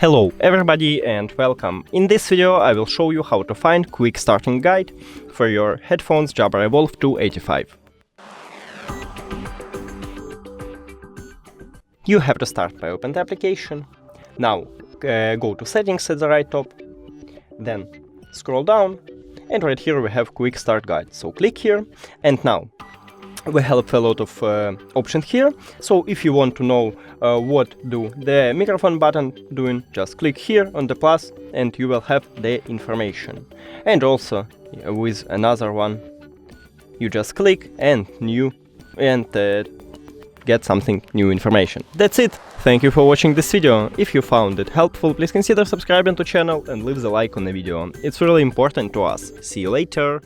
Hello everybody and welcome. In this video I will show you how to find quick starting guide for your headphones Jabra Evolve2 85. You have to start by open the application. Now go to settings at the right top, then scroll down, and right here we have quick start guide. So click here, and now we have a lot of options here. So if you want to know what do the microphone button doing, just click here on the plus and you will have the information. And also with another one, you just click and get something new information. That's it. Thank you for watching this video. If you found it helpful, please consider subscribing to the channel and leave the like on the video. It's really important to us. See you later.